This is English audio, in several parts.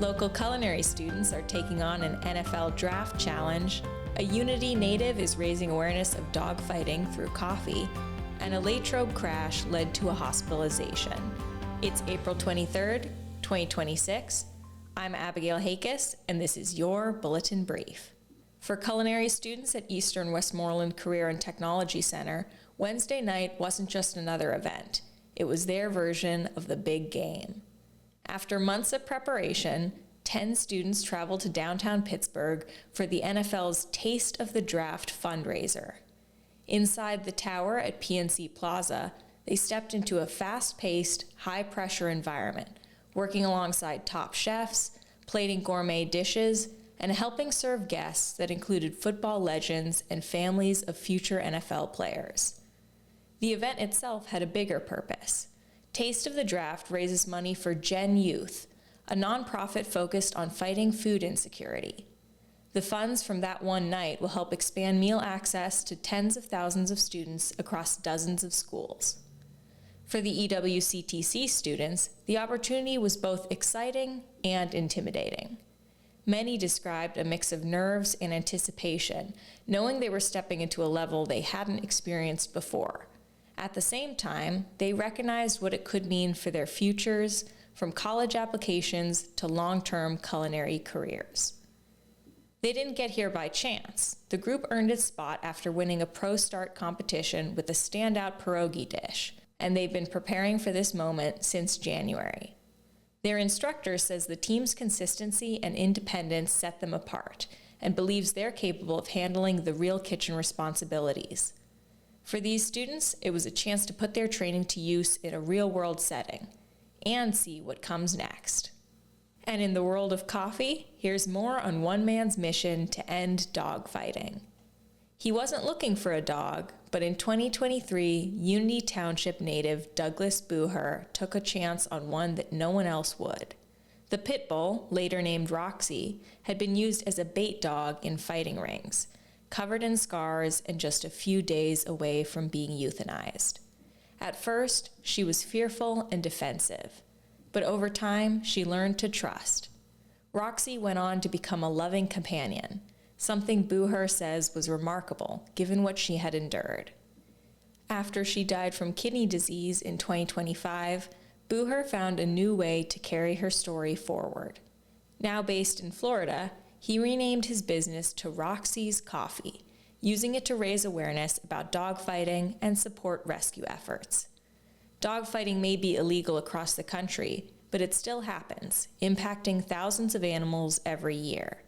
Local culinary students are taking on an NFL draft challenge, a Unity native is raising awareness of dogfighting through coffee, and a Latrobe crash led to a hospitalization. It's April 23rd, 2026. I'm Abigail Hakis, and this is your Bulletin Brief. For culinary students at Eastern Westmoreland Career and Technology Center, Wednesday night wasn't just another event. It was their version of the big game. After months of preparation, 10 students traveled to downtown Pittsburgh for the NFL's Taste of the Draft fundraiser. Inside the tower at PNC Plaza, they stepped into a fast-paced, high-pressure environment, working alongside top chefs, plating gourmet dishes, and helping serve guests that included football legends and families of future NFL players. The event itself had a bigger purpose. Taste of the Draft raises money for Gen Youth, a nonprofit focused on fighting food insecurity. The funds from that one night will help expand meal access to tens of thousands of students across dozens of schools. For the EWCTC students, the opportunity was both exciting and intimidating. Many described a mix of nerves and anticipation, knowing they were stepping into a level they hadn't experienced before. At the same time, they recognized what it could mean for their futures, from college applications to long-term culinary careers. They didn't get here by chance. The group earned its spot after winning a Pro Start competition with a standout pierogi dish, and they've been preparing for this moment since January. Their instructor says the team's consistency and independence set them apart, and believes they're capable of handling the real kitchen responsibilities. For these students, it was a chance to put their training to use in a real-world setting and see what comes next. And in the world of coffee, here's more on one man's mission to end dogfighting. He wasn't looking for a dog, but in 2023, Unity Township native Douglas Booher took a chance on one that no one else would. The pit bull, later named Roxy, had been used as a bait dog in fighting rings, covered in scars and just a few days away from being euthanized. At first, she was fearful and defensive, but over time, she learned to trust. Roxy went on to become a loving companion, something Booher says was remarkable given what she had endured. After she died from kidney disease in 2025, Booher found a new way to carry her story forward. Now based in Florida, he renamed his business to Roxy's Coffee, using it to raise awareness about dogfighting and support rescue efforts. Dogfighting may be illegal across the country, but it still happens, impacting thousands of animals every year.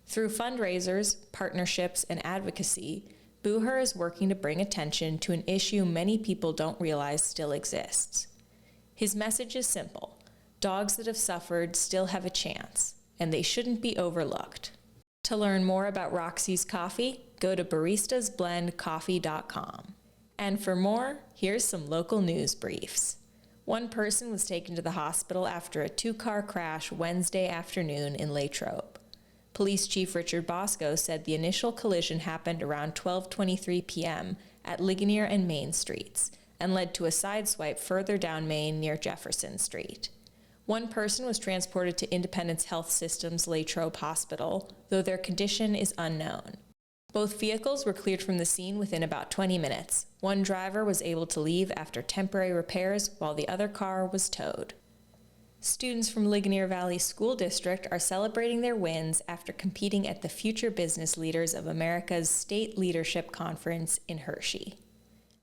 Through fundraisers, partnerships, and advocacy, Booher is working to bring attention to an issue many people don't realize still exists. His message is simple: dogs that have suffered still have a chance, and they shouldn't be overlooked. To learn more about Roxy's Coffee, go to baristasblendcoffee.com. And for more, here's some local news briefs. One person was taken to the hospital after a two-car crash Wednesday afternoon in Latrobe. Police Chief Richard Bosco said the initial collision happened around 12:23 p.m. at Ligonier and Main Streets and led to a sideswipe further down Main near Jefferson Street. One person was transported to Independence Health System's Latrobe Hospital, though their condition is unknown. Both vehicles were cleared from the scene within about 20 minutes. One driver was able to leave after temporary repairs, while the other car was towed. Students from Ligonier Valley School District are celebrating their wins after competing at the Future Business Leaders of America's State Leadership Conference in Hershey.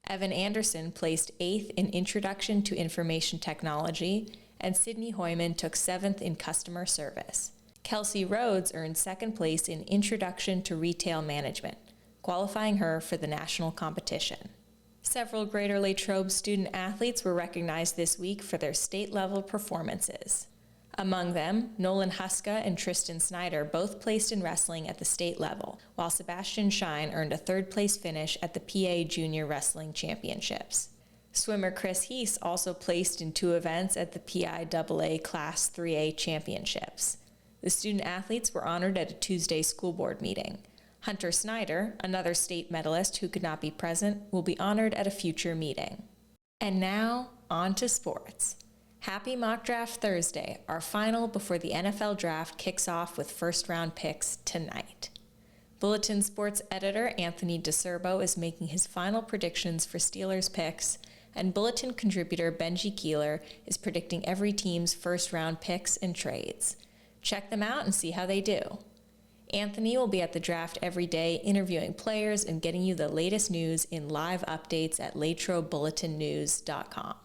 Evan Anderson placed 8th in Introduction to Information Technology, and Sydney Hoyman took 7th in Customer Service. Kelsey Rhodes earned 2nd place in Introduction to Retail Management, qualifying her for the national competition. Several Greater Latrobe student athletes were recognized this week for their state-level performances. Among them, Nolan Huska and Tristan Snyder both placed in wrestling at the state level, while Sebastian Shine earned a 3rd-place finish at the PA Junior Wrestling Championships. Swimmer Chris Heese also placed in 2 events at the PIAA Class 3A Championships. The student athletes were honored at a Tuesday school board meeting. Hunter Snyder, another state medalist who could not be present, will be honored at a future meeting. And now, on to sports. Happy Mock Draft Thursday, our final before the NFL Draft kicks off with first-round picks tonight. Bulletin sports editor Anthony DeSerbo is making his final predictions for Steelers picks, and Bulletin contributor Benji Keeler is predicting every team's first-round picks and trades. Check them out and see how they do. Anthony will be at the draft every day, interviewing players and getting you the latest news in live updates at LatrobeBulletinNews.com.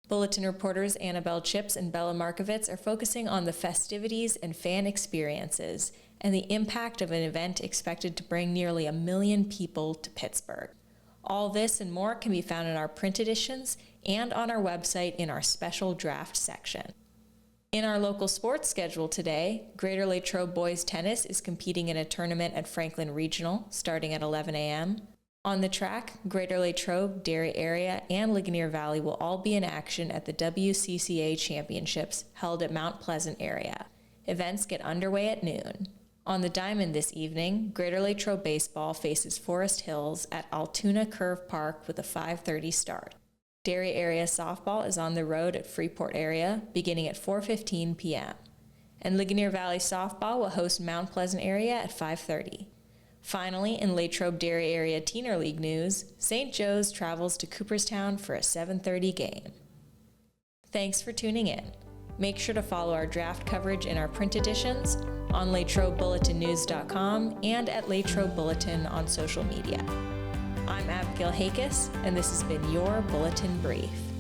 Bulletin reporters Annabelle Chips and Bella Markovitz are focusing on the festivities and fan experiences and the impact of an event expected to bring nearly 1 million people to Pittsburgh. All this and more can be found in our print editions and on our website in our special draft section. In our local sports schedule today, Greater Latrobe Boys Tennis is competing in a tournament at Franklin Regional starting at 11 a.m. On the track, Greater Latrobe, Dairy Area, and Ligonier Valley will all be in action at the WCCA Championships held at Mount Pleasant area. Events get underway at noon. On the diamond this evening, Greater Latrobe Baseball faces Forest Hills at Altoona Curve Park with a 5:30 start. Dairy Area Softball is on the road at Freeport area beginning at 4:15 p.m. And Ligonier Valley Softball will host Mount Pleasant area at 5:30. Finally, in Latrobe Dairy Area Teener League news, St. Joe's travels to Cooperstown for a 7:30 game. Thanks for tuning in. Make sure to follow our draft coverage in our print editions, on LatrobeBulletinNews.com, and at Latrobe Bulletin on social media. I'm Abigail Hakis, and this has been your Bulletin Brief.